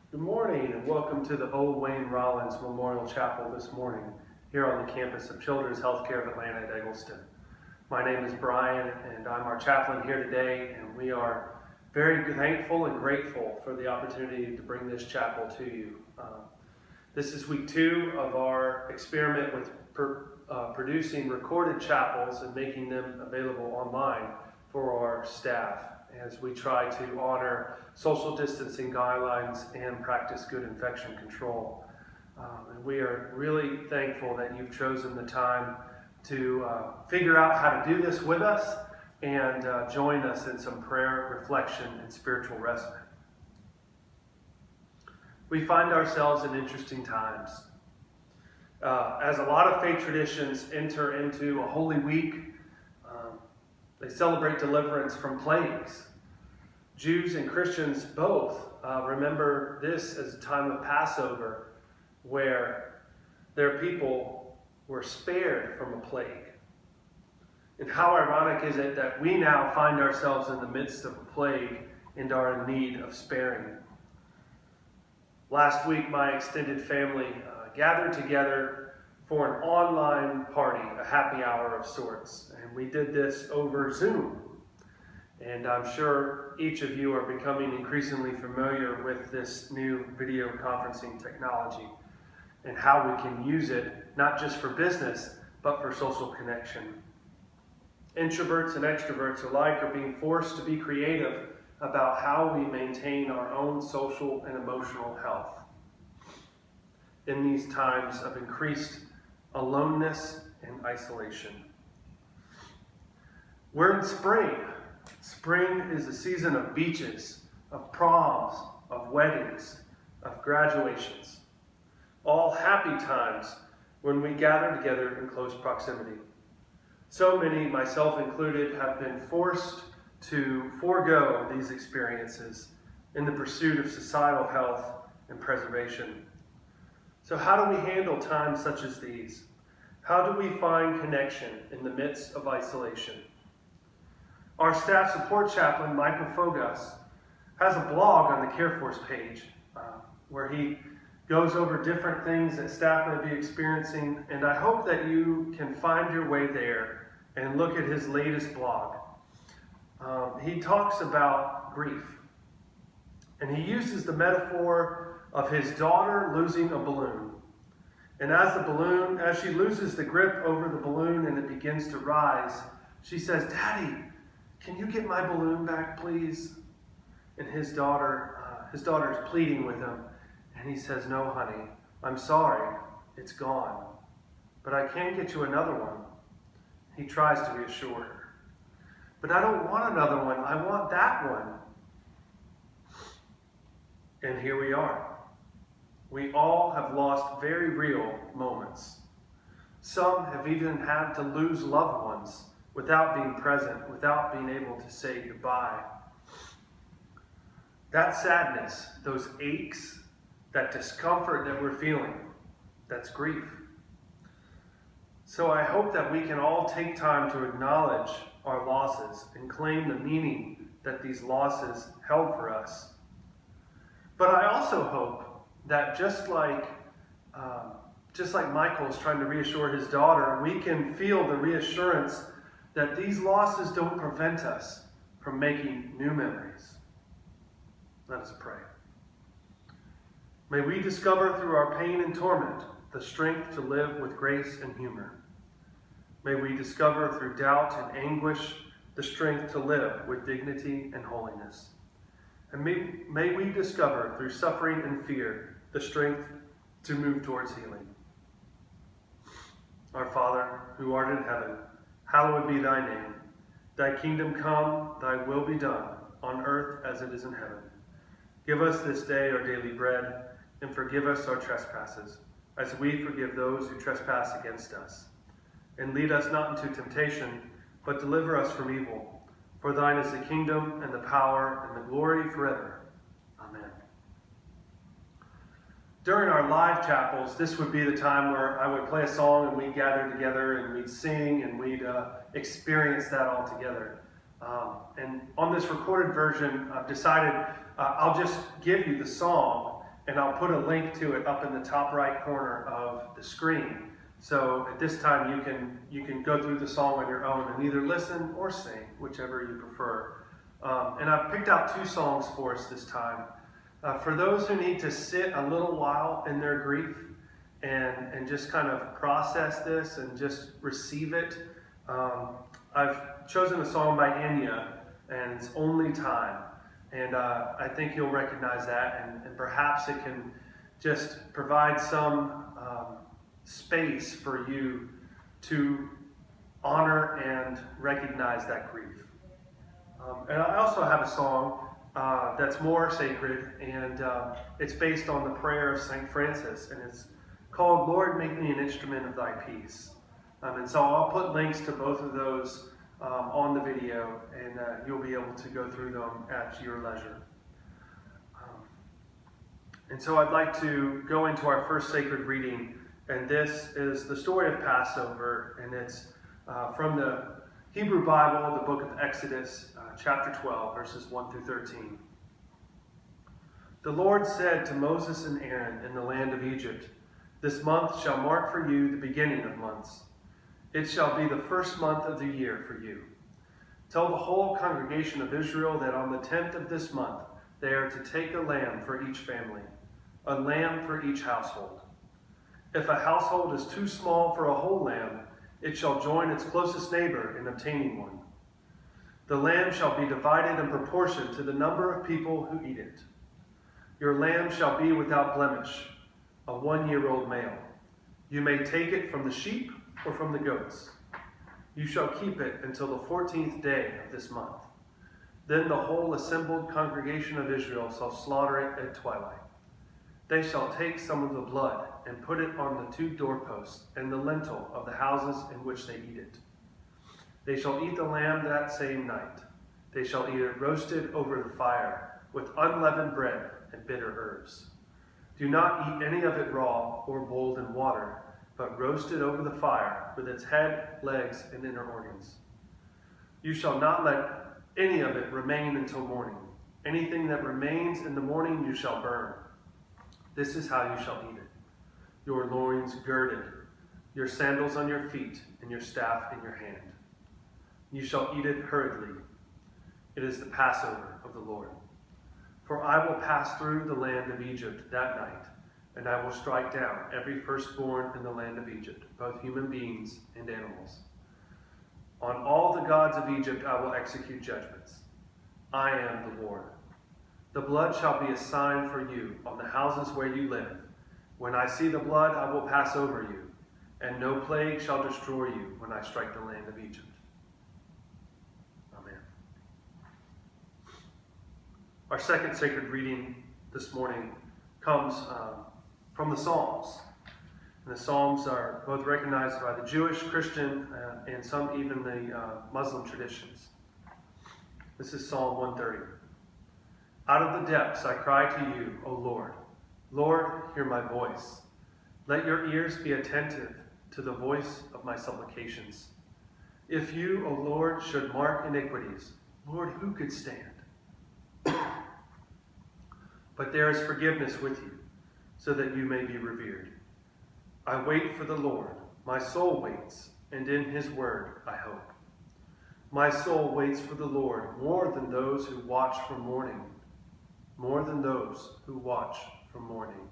Good morning and welcome to the O. Wayne Rollins Memorial Chapel this morning here on the campus of Children's Healthcare of Atlanta at Egleston. My name is Brian and I'm our chaplain here today, and we are very thankful and grateful for the opportunity to bring this chapel to you. This is week 2 of our experiment with producing recorded chapels and making them available online for our staff, as we try to honor social distancing guidelines and practice good infection control. And we are really thankful that you've chosen the time to figure out how to do this with us and join us in some prayer, reflection, and spiritual respite. We find ourselves in interesting times. As a lot of faith traditions enter into a Holy Week, they celebrate deliverance from plagues. Jews and Christians both remember this as a time of Passover where their people were spared from a plague. And how ironic is it that we now find ourselves in the midst of a plague and are in need of sparing. Last week, my extended family gathered together for an online party, a happy hour of sorts. And we did this over Zoom. And I'm sure each of you are becoming increasingly familiar with this new video conferencing technology and how we can use it not just for business, but for social connection. Introverts and extroverts alike are being forced to be creative about how we maintain our own social and emotional health in these times of increased aloneness and isolation. We're in spring. Spring is a season of beaches, of proms, of weddings, of graduations. All happy times when we gather together in close proximity. So many, myself included, have been forced to forego these experiences in the pursuit of societal health and preservation. So how do we handle times such as these? How do we find connection in the midst of isolation? Our staff support chaplain, Michael Fogas, has a blog on the CareForce page where he goes over different things that staff may be experiencing, and I hope that you can find your way there and look at his latest blog. He talks about grief, and he uses the metaphor of his daughter losing a balloon. And as she loses the grip over the balloon and it begins to rise, she says, "Daddy, can you get my balloon back, please?" And his daughter is pleading with him, and he says, "No, honey, I'm sorry, it's gone, but I can get you another one." He tries to reassure her. "But I don't want another one, I want that one." And here we are. We all have lost very real moments. Some have even had to lose loved ones without being present, without being able to say goodbye. That sadness, those aches, that discomfort that we're feeling, that's grief. So I hope that we can all take time to acknowledge our losses and claim the meaning that these losses held for us. But I also hope that just like Michael is trying to reassure his daughter, we can feel the reassurance that these losses don't prevent us from making new memories. Let us pray. May we discover through our pain and torment the strength to live with grace and humor. May we discover through doubt and anguish the strength to live with dignity and holiness. And may we discover through suffering and fear the strength to move towards healing. Our Father, who art in heaven, hallowed be thy name. Thy kingdom come, thy will be done, on earth as it is in heaven. Give us this day our daily bread, and forgive us our trespasses, as we forgive those who trespass against us. And lead us not into temptation, but deliver us from evil. For thine is the kingdom, and the power, and the glory forever. Amen. During our live chapels, this would be the time where I would play a song and we'd gather together and we'd sing and we'd experience that all together. And on this recorded version, I've decided I'll just give you the song And I'll put a link to it up in the top right corner of the screen. So at this time you can go through the song on your own and either listen or sing, whichever you prefer. And I've picked out 2 songs for us this time. For those who need to sit a little while in their grief and just kind of process this and just receive it, I've chosen a song by Enya, and it's Only Time. And I think you'll recognize that, and perhaps it can just provide some space for you to honor and recognize that grief. And I also have a song that's more sacred, and it's based on the prayer of St. Francis, and it's called Lord, Make Me an Instrument of Thy Peace. And so I'll put links to both of those on the video, and you'll be able to go through them at your leisure. And so I'd like to go into our first sacred reading, and this is the story of Passover, and it's from the Hebrew Bible, the book of Exodus, chapter 12, verses 1 through 13. The Lord said to Moses and Aaron in the land of Egypt, "This month shall mark for you the beginning of months. It shall be the first month of the year for you. Tell the whole congregation of Israel that on the 10th of this month they are to take a lamb for each family, a lamb for each household. If a household is too small for a whole lamb, it shall join its closest neighbor in obtaining one. The lamb shall be divided in proportion to the number of people who eat it. Your lamb shall be without blemish, a 1-year-old male. You may take it from the sheep or from the goats. You shall keep it until the 14th day of this month. Then the whole assembled congregation of Israel shall slaughter it at twilight. They shall take some of the blood and put it on the 2 doorposts and the lintel of the houses in which they eat it. They shall eat the lamb that same night. They shall eat it roasted over the fire with unleavened bread and bitter herbs. Do not eat any of it raw or boiled in water, but roasted over the fire with its head, legs, and inner organs. You shall not let any of it remain until morning. Anything that remains in the morning you shall burn. This is how you shall eat it. Your loins girded, your sandals on your feet, and your staff in your hand. You shall eat it hurriedly. It is the Passover of the Lord. For I will pass through the land of Egypt that night, and I will strike down every firstborn in the land of Egypt, both human beings and animals. On all the gods of Egypt I will execute judgments. I am the Lord. The blood shall be a sign for you on the houses where you live. When I see the blood, I will pass over you, and no plague shall destroy you when I strike the land of Egypt." Amen. Our second sacred reading this morning comes from the Psalms. And the Psalms are both recognized by the Jewish, Christian, and some even the Muslim traditions. This is Psalm 130. Out of the depths I cry to you, O Lord. Lord, hear my voice. Let your ears be attentive to the voice of my supplications. If you, O Lord, should mark iniquities, Lord, who could stand? But there is forgiveness with you, so that you may be revered. I wait for the Lord. My soul waits, and in his word I hope. My soul waits for the Lord more than those who watch for morning. More than those who watch for morning.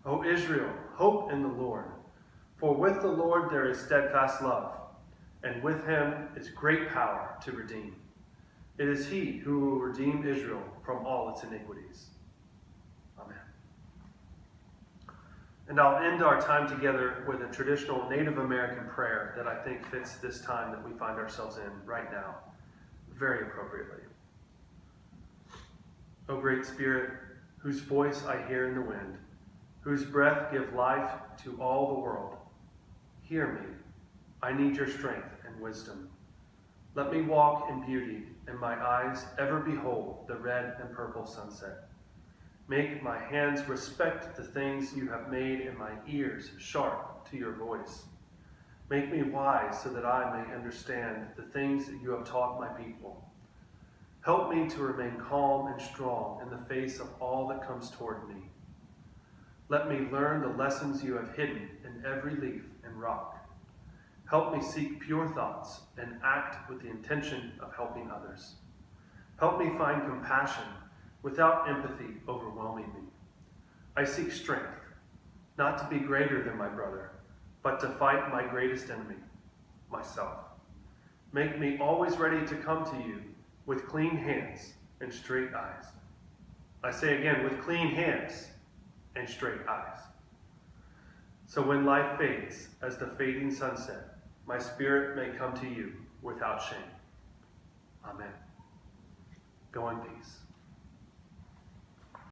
O Israel, hope in the Lord. For with the Lord there is steadfast love, and with him is great power to redeem. It is he who will redeem Israel from all its iniquities. Amen. And I'll end our time together with a traditional Native American prayer that I think fits this time that we find ourselves in right now very appropriately. O great Spirit, whose voice I hear in the wind, whose breath give life to all the world, hear me. I need your strength and wisdom. Let me walk in beauty, and my eyes ever behold the red and purple sunset. Make my hands respect the things you have made, and my ears sharp to your voice. Make me wise so that I may understand the things that you have taught my people. Help me to remain calm and strong in the face of all that comes toward me. Let me learn the lessons you have hidden in every leaf and rock. Help me seek pure thoughts and act with the intention of helping others. Help me find compassion without empathy overwhelming me. I seek strength, not to be greater than my brother, but to fight my greatest enemy, myself. Make me always ready to come to you with clean hands and straight eyes. I say again, with clean hands and straight eyes. So when life fades as the fading sunset, my spirit may come to you without shame. Amen. Go in peace.